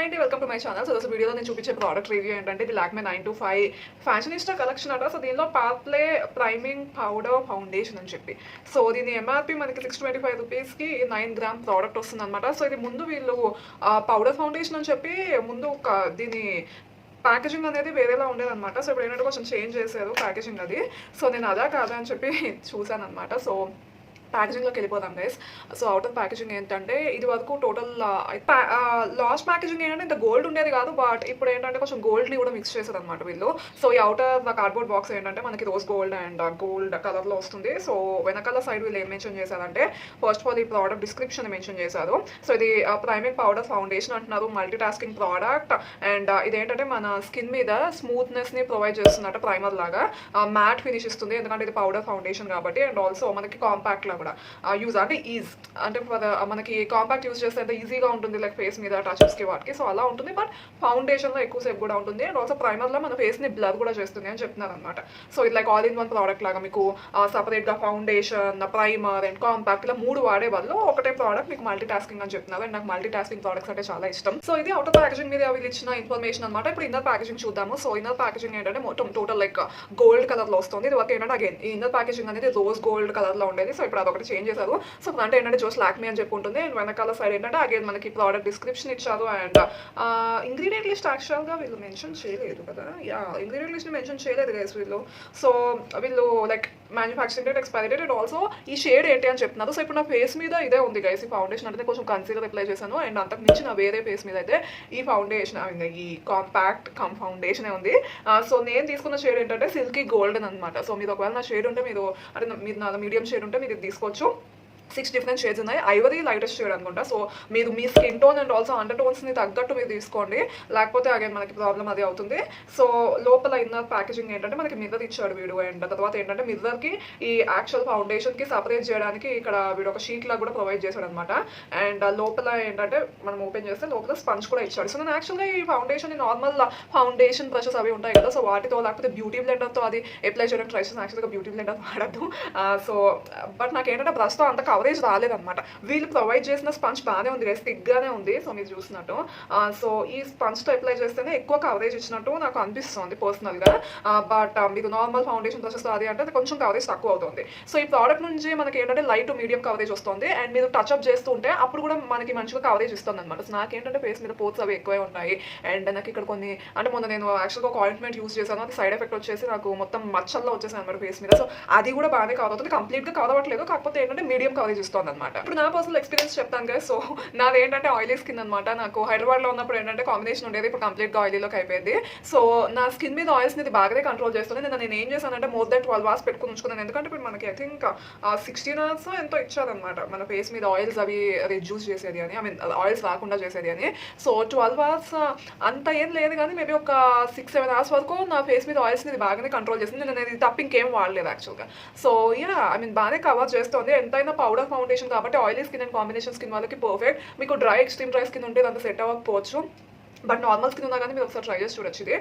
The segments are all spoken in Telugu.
హాయ్ అండి, welcome to my channel. So వీడియోలో నేను చూపించే ప్రోడక్ట్ రివ్యూ ఏంటంటే ఇది లాక్మే 925 ఫ్యాషనిస్టా కలెక్షన్ అట. సో దీనిలో పార్లే ప్రైమింగ్ పౌడర్ ఫౌండేషన్ అని చెప్పి, సో దీని ఎంఆర్పి మనకి 625 రూపీస్కి 9 గ్రామ్ ప్రోడక్ట్ వస్తుంది అనమాట. సో ఇది ముందు వీళ్ళు పౌడర్ ఫౌండేషన్ అని చెప్పి ముందు దీని ప్యాకేజింగ్ అనేది వేరేలా ఉండేదన్నమాట. సో ఇప్పుడు ఏంటంటే కొంచెం చేంజ్ చేశారు ప్యాకేజింగ్ అది. సో నేను అదా కాదా అని చెప్పి చూసాను అనమాట. సో ప్యాకేజింగ్లోకి వెళ్ళిపోదాం గైస్. సో అవుటర్ ప్యాకేజింగ్ ఏంటంటే ఇది వరకు టోటల్ లాస్ట్ ప్యాకేజింగ్ ఏంటంటే ఇంత గోల్డ్ ఉండేది కాదు, బట్ ఇప్పుడు ఏంటంటే కొంచెం గోల్డ్ని కూడా మిక్స్ చేశారు అనమాట వీళ్ళు. సో ఈ అవుటర్ కార్డ్బోర్డ్ బాక్స్ ఏంటంటే మనకి రోజ్ గోల్డ్ అండ్ గోల్డ్ కలర్లో వస్తుంది. సో వెనకాల సైడ్ వీళ్ళు ఏం మెన్షన్ చేశారంటే ఫస్ట్ ఆఫ్ ఆల్ ఈ ప్రోడక్ట్ డిస్క్రిప్షన్ మెన్షన్ చేశారు. సో ఇది ప్రైమింగ్ పౌడర్ ఫౌండేషన్ అంటున్నారు, మల్టీ టాస్కింగ్ ప్రోడక్ట్. అండ్ ఇదేంటంటే మన స్కిన్ మీద స్మూత్నెస్ని ప్రొవైడ్ చేస్తున్నట్టు ప్రైమర్ లాగా మ్యాట్ ఫినిష్ ఇస్తుంది, ఎందుకంటే ఇది పౌడర్ ఫౌండేషన్ కాబట్టి. అండ్ ఆల్సో మనకి కాంపాక్ట్ లాగా కూడా యూజ్ అంటే ఈజ్ అంటే మనకి కాంపాక్ట్ యూజ్ చేస్తే ఎంత ఈజీగా ఉంటుంది లైక్ ఫేస్ మీద టచెస్కి వాటికి. సో అలా ఉంటుంది, బట్ ఫౌండేషన్లో ఎక్కువసేపు కూడా ఉంటుంది. అండ్ ఆల్సో ప్రైమర్లో మన ఫేస్ని బ్లర్ కూడా చేస్తుంది అని చెప్తున్నారు అనమాట. సో ఇది like all in one product లాగా మీకు సపరేట్గా ఫౌండేషన్, ప్రైమర్ అండ్ కాంపాక్ట్ ఇలా 3 వాడే వాళ్ళు ఒకటే ప్రోడక్ట్ మీకు మల్టీ టాస్కింగ్ అని చెప్తున్నారు. అండ్ నాకు మల్టీ టాస్కింగ్ ప్రోడక్ట్స్ అంటే చాలా ఇష్టం. సో ఇది అవుటర్ ప్యాకేజింగ్ మీద వీళ్ళు ఇచ్చిన ఇన్ఫర్మేషన్ అనమాట. ఇప్పుడు ఇన్నర్ ప్యాకేజింగ్ చూద్దాము. సో ఇన్నర్ ప్యాకేజింగ్ ఏంటంటే మొత్తం టోటల్ లైక్ గోల్డ్ కలర్లో వస్తుంది. ఇది వరకు ఏంటంటే అగైన్ ఈ ఇన్నర్ ప్యాకేజింగ్ అనేది రోజ్ గోల్డ్ కలర్లో ఉండేది. సో ఇప్పుడు అదొకటి చేంజ్ చేశారు. సో అంటే ఏంటంటే జోస్ లాక్మే అని చెప్పి ఉంటుంది. అండ్ వెనకాల సైడ్ ఏంటంటే అగైన్ మనకి ప్రోడక్ట్ డిస్క్రిప్షన్ ఇచ్చారు. అండ్ ఇంగ్రీడియంట్ లిస్ట్ యాక్చువల్గా వీళ్ళు మెన్షన్ చేయలేదు కదా, ఇంగ్రీడియంట్ లిస్ట్ మెన్షన్ చేయలేదు గైస్ వీళ్ళు. సో వీళ్ళు like manufacturing date, expiry date and also ఈ షేడ్ ఏంటి అని చెప్తున్నారు. సో ఇప్పుడు నా ఫేస్ మీద ఇదే ఉంది గైస్. ఈ ఫౌండేషన్ అంటే కొంచెం కన్సీలర్ అప్లై చేశాను. అండ్ అంతకు మించి నా వేరే ఫేస్ మీద అయితే ఈ ఫౌండేషన్ ఈ కాంపాక్ట్ ఫౌండేషనే ఉంది. సో నేను తీసుకున్న షేడ్ ఏంటంటే సిల్కీ గోల్డెన్ అనమాట. సో మీరు ఒకవేళ నా షేడ్ ఉంటే మీరు అంటే మీరు నా మీడియం షేడ్ ఉంటే మీరు తీసుకోవచ్చు. 6 డిఫరెంట్ షేడ్స్ ఉన్నాయి. ఐవరీ లైటెస్ట్ షేడ్ అనుకుంటా. సో మీరు మీ skin tone and also under టోన్స్ని తగ్గట్టు మీరు తీసుకోండి, లేకపోతే అగైన్ మనకి ప్రాబ్లం అది అవుతుంది. సో లోపల ఇన్నర్ ప్యాకేజింగ్ ఏంటంటే మనకి మిర్రర్ ఇచ్చాడు వీడు. అండ్ తర్వాత ఏంటంటే మిర్రర్కి ఈ యాక్చువల్ ఫౌండేషన్కి సపరేట్ చేయడానికి ఇక్కడ వీడు ఒక షీట్ లాగా కూడా ప్రొవైడ్ చేశాడు అనమాట. అండ్ లోపల ఏంటంటే మనం ఓపెన్ చేస్తే లోపల స్పంజ్ కూడా ఇచ్చాడు. సో నేను యాక్చువల్గా ఈ ఫౌండేషన్ నార్మల్ ఫౌండేషన్ బ్రషెస్ అవి ఉంటాయి కదా, సో వాటితో లేకపోతే బ్యూటీ బ్లెండర్తో అది అప్లై చేయడానికి ట్రై చేస్తాను. యాక్చువల్గా బ్యూటీ బ్లెండర్ వాడద్దు. సో బట్ నాకు ఏంటంటే బ్రష్తో అంత కవరేజ్ రాలేదన్నమాట. వీళ్ళు ప్రొవైడ్ చేసిన స్పంజ్ బాగానే ఉంది గైస్, థిక్గానే ఉంది. సో మీరు చూసినట్టు సో ఈ స్పంజ్తో అప్లై చేస్తేనే ఎక్కువ కవరేజ్ ఇచ్చినట్టు నాకు అనిపిస్తుంది పర్సనల్గా. బట్ మీకు నార్మల్ ఫౌండేషన్ ప్రాసెస్ అది అంటే కొంచెం కవరేజ్ తక్కువ అవుతుంది. సో ఈ ప్రోడక్ట్ నుంచి మనకి ఏంటంటే లైట్ టు మీడియం కవరేజ్ వస్తుంది. అండ్ మీరు టచ్అప్ చేస్తుంటే అప్పుడు కూడా మనకి మంచిగా కవరేజ్ ఇస్తుంది అనమాట. సో నాకేంటంటే ఫేస్ మీద పోర్స్ అవి ఎక్కువే ఉంటాయి. అండ్ నాకు ఇక్కడ కొన్ని అంటే మొన్న నేను యాక్చువల్గా ఒక ఆయింట్మెంట్ యూజ్ చేశాను, అది సైడ్ ఎఫెక్ట్ వచ్చేసి నాకు మొత్తం మచ్చల్లో వచ్చేసాను అనమాట ఫేస్ మీద. సో అది కూడా బాగానే కవర్ అవుతుంది, కంప్లీట్గా కవర్ అవ్వట్లేదు, కాకపోతే ఏంటంటే మీడియం కవరేజ్ ఇస్తుంది అనమాట. ఇప్పుడు నా పర్సనల్ ఎక్స్పీరియన్స్ చెప్తాను కదా. సో నాది ఏంటంటే ఆయిలీ స్కిన్ అనమాట. నాకు హైదరాబాద్లో ఉన్నప్పుడు ఏంటంటే కాంబినేషన్ ఉండేది, ఇప్పుడు కంప్లీట్గా ఆయిలీలోకి అయిపోయింది. సో నా స్కిన్ మీద ఆయిల్స్ ఇది బాగానే కంట్రోల్ చేస్తుంది. నేను ఏం చేశానంటే మోర్ దెన్ 12 hours పెట్టుకుని ఉంచుకున్నాను, ఎందుకంటే ఇప్పుడు మనకి ఐ థింక్ 16 hours ఎంతో ఇచ్చారనమాట మన ఫేస్ మీద ఆయిల్స్ అవి రిడ్యూస్ చేసేది అని, ఐ మీన్ ఆయిల్స్ రాకుండా చేసేది అని. సో 12 hours అంత ఏం లేదు, కానీ మేబీ ఒక 6-7 hours వరకు నా ఫేస్ మీద ఆయిల్స్ ఇది బాగానే కంట్రోల్ చేస్తుంది. నేను ఇది తప్ప ఇంకేం వాడలేదు యాక్చువల్గా. సో ఐ మీన్ బాగానే కవర్ చేస్తుంది. ఎంతైనా పౌడర్ ఫౌండేషన్ కాబట్టి oily skin and combination skin వాళ్ళకి పర్ఫెక్ట్. మీకు ఎక్స్ట్రీమ్ డ్రై స్కిన్ ఉంటే అంత సెట్ అవ్వకపోవచ్చు, బట్ నార్మల్ స్కిన్ ఉన్నా కానీ మీరు ఒకసారి ట్రై చేసి చూడొచ్చు. ఇది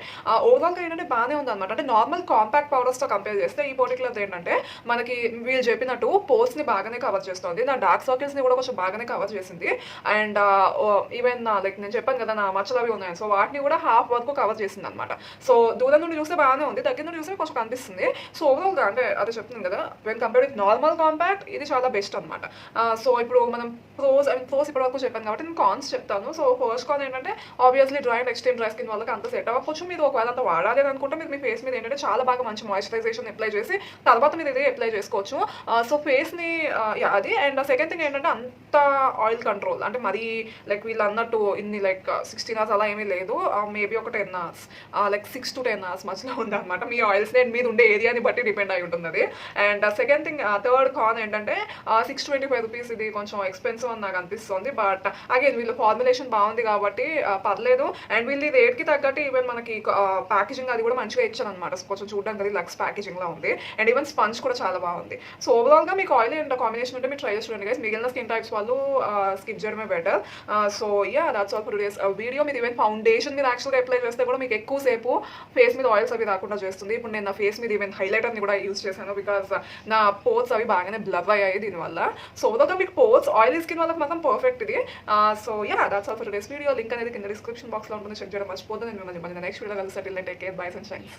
ఓవరాల్గా ఏంటంటే బాగానే ఉందన్నమాట. అంటే నార్మల్ కాంపాక్ట్ పౌడర్స్తో కంపేర్ చేస్తే ఈ పర్టికులర్ ఏంటంటే మనకి వీళ్ళు చెప్పినట్టు పోర్స్ని బాగానే కవర్ చేస్తుంది, నా డార్క్ సర్కిల్స్ని కూడా కొంచెం బాగానే కవర్ చేసింది. అండ్ ఈవెన్ లైక్ నేను చెప్పాను కదా నా మచ్చలు అవి ఉన్నాయి, సో వాటిని కూడా హాఫ్ వరకు కవర్ చేసింది అనమాట. సో దూరం నుండి చూస్తే బాగానే ఉంది, దగ్గర నుండి చూస్తే కొంచెం కనిపిస్తుంది. సో ఓవరాల్గా అంటే అదే చెప్తున్నాను కదా, when compare with normal compact ఇది చాలా బెస్ట్ అనమాట. సో ఇప్పుడు మనం ప్రోస్ ఇప్పటి వరకు చెప్పాను కాబట్టి నేను కాన్స్ చెప్తాను. సో ఫస్ట్ కాన్ ఏంటంటే obviously dry and extreme dry skin వాళ్ళకి అంత సెట్ అవ్వకపోవచ్చు. మీరు ఒకవేళ అంత వాడాలి అనుకుంటే మీరు మీ ఫేస్ మీద ఏంటంటే చాలా బాగా మంచి మాయిశ్చరైజేషన్ అప్లై చేసి తర్వాత మీరు ఇదే అప్లై చేసుకోవచ్చు. సో ఫేస్ని అది. అండ్ సెకండ్ థింగ్ ఏంటంటే అంత ఆయిల్ కంట్రోల్ అంటే మరీ లైక్ వీళ్ళు అన్నట్టు ఇన్ని లైక్ 16 hours అలా ఏమీ లేదు, మేబీ ఒక 10 hours లైక్ 6 to 10 hours మధ్యలో ఉందన్నమాట. మీ ఆయిల్స్ మీద ఉండే ఏరియాని బట్టి డిపెండ్ అయి ఉంటుంది అది. అండ్ సెకండ్ థింగ్ థర్డ్ కాన్ ఏంటంటే 625 రూపీస్ ఇది కొంచెం ఎక్స్పెన్సివ్ అని నాకు అనిపిస్తుంది. బట్ అగైన్ వీళ్ళు ఫార్ములేషన్ బాగుంది కాబట్టి పర్లేదు. అండ్ వీళ్ళు రేట్కి తగ్గట్టు ఈవెన్ మనకి ప్యాకేజింగ్ అది కూడా మంచిగా ఇచ్చాను అనమాట. కొంచెం చూడడానికి అది లక్స్ ప్యాకేజింగ్లో ఉంది. అండ్ ఈవెన్ స్పంజ్ కూడా చాలా బాగుంది. సో ఓవరాల్గా మీకు ఆయిల్ అండ్ కాంబినేషన్ ఉంటే మీరు ట్రై చేసి చూడండి గైస్. మిగిలిన స్కిన్ టైప్స్ వాళ్ళు స్కిప్ చేయడమే better. So that's all for today's video. మీరు ఈవెన్ ఫౌండేషన్ మీద యాక్చువల్గా అప్లై చేస్తే కూడా మీకు ఎక్కువసేపు ఫేస్ మీద ఆయిల్స్ అవి రాకుండా చేస్తుంది. ఇప్పుడు నేను నా ఫేస్ మీద ఈవెన్ హైలైటర్ని కూడా యూజ్ చేశాను, బికాస్ నా పోర్స్ అవి బాగానే బ్లర్ అయ్యాయి దీనివల్ల. సో ఓవరాల్గా మీకు పోర్స్ ఆయిలీ స్కిన్ వాళ్ళకి మాత్రం పర్ఫెక్ట్ ఇది. So that's all for today's video. Link అనేది కింద డిస్క్రిప్షన్ డిస్క్రిప్షన్ బాక్స్లో ఉంటుంది, చెక్ చేయడం మర్చిపోద్దు. నేను మిమ్మల్ని నెక్స్ట్ వీడియో కలిసి take care, by and thanks.